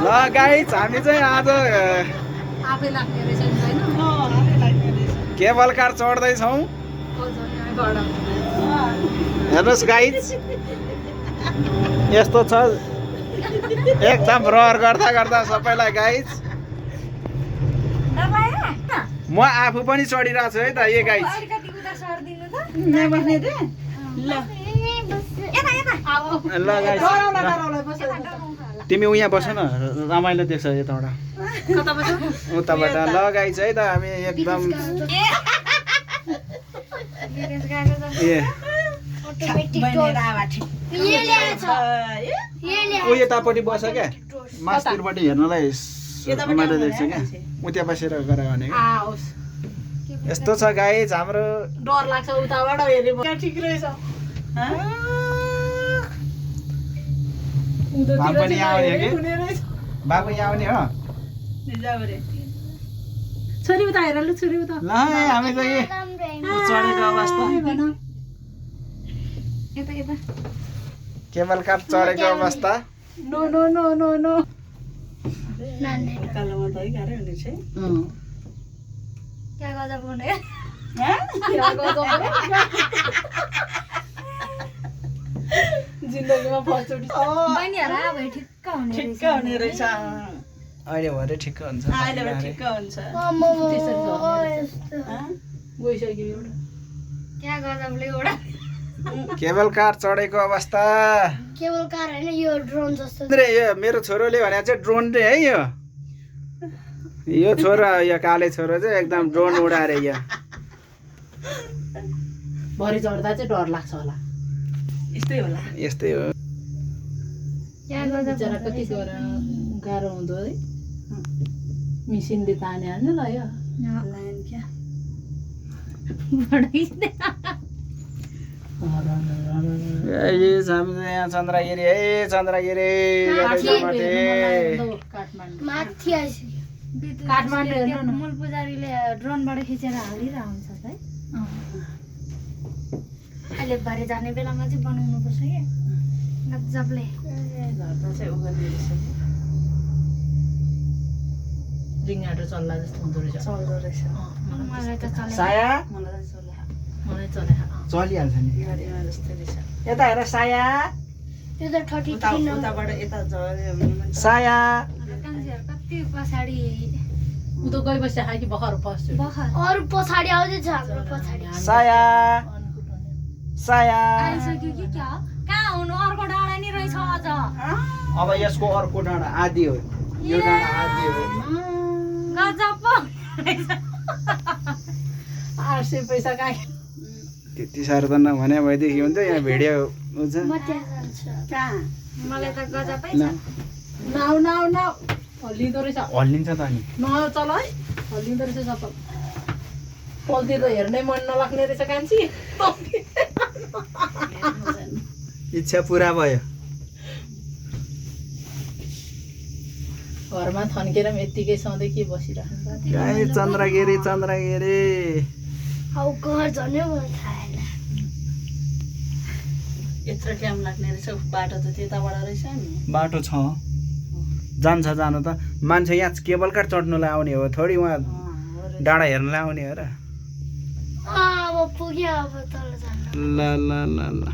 ल गाइस हामी चाहिँ आज आफै लाग्ने रहेछ नि हैन केबल कार चढ्दैछौँ हेर्नुहोस् गाइस यस्तो छ एकदम रहर गर्दा गर्दा सबैलाई गाइस म आफू पनि चढिरहेको छु है त ए गाइस ल गाइस तिमी उहाँ बस न रमाइलो देख्छ यताबाट उताबाट ल गाइस है त हामी एकदम ऊ यतापट्टि बस क्या मास्तिरपट्टि हेर्नलाई रमाइलो देख्छ क्या उता बसेर गरेर भने यस्तो छ गाइस हाम्रो डर लाग्छ उताबाट हेरे ठिक रहेछ बाबु पनि आउने हो कि बाबु यहाँ आउने हो छोरी उता हेर लु छोरी उता ल हामी चाहिँ चढेको अवस्था केबल कार चढेको अवस्था no no no no no जिन्दगीमा फर्स्टचोटि ठिक्क हुने रहेछ अहिले भरे ठिक्क हुन्छ ठिक्क हुन्छ गइसक्यो एउटा केबल कार चढेको अवस्था केबल कार हैन यो ड्रोन जस्तो यो मेरो छोरोले भने चाहिँ ड्रोन रे है यो छोरो यो काले छोरो चाहिँ एकदम ड्रोन उडाएर यो भरि चढ्दा चाहिँ डर लाग्छ होला यस्तै होला यस्तै हो बिचरा कति गाह्रो हुँदो है मिसिनले ताने हाल्नु ल यो यहाँ चन्द्रगिरी है चन्द्रगिरी माथि आइसक्यो काठमाडौँ मूल पुजारीले ड्रोनबाट खिचेर हालिरहेको हुन्छ है अहिले भरे जाने बेलामा चाहिँ बनाउनु पर्छ के गजबले रिङाटो चल्ला जस्तो हुँदो रहेछ चल्दो रहेछ मलाई त चले साया मलाई चले चलिहाल्छ नि जस्तै रहेछ यता हेर साया त्यो त 33 नम्बर साया कति पछाडी उ त गइ बस्छ कि भर्खर फर्स्ट अरु पछाडी आउँदैछ हाम्रो पछाडी साया साया आइसक्यो कि क्या कहाँ हुनु अर्को डाँडा नि रहेछ अझ अब यसको अर्को डाँडा आदि हो यो डाँडा आदि हो गजब 800 पैसा कहाँ त्यति साह्रो त नभने भएदेखि हुन्छ यहाँ भिडियो हुन्छ मलाई त गजबै छ नाउ नाउ नाउ हल्लिँदो रहेछ हल्लिन्छ त अनि नचल है हल्लिँदो रहेछ सफल पल्तिर त हेर्नै मन नलाग्ने रहेछ कान्छी इच्छा पुरा भयो घरमा थन्केर पनि यत्तिकै सधैँ के बसिरहनु चन्द्रगिरी चन्द्रगिरी हौ घर झनै मलाई थाहा छैन यत्रो टाइम लाग्ने रहेछ बाटो त त्यताबाट रहेछ नि बाटो छ जान्छ जानु त मान्छे यहाँ केबल कार चढ्नुलाई आउने हो थोडी उहाँ डाँडा हेर्नुलाई आउने हो र अब पुग्यो अब तल जानु ल ल ल ल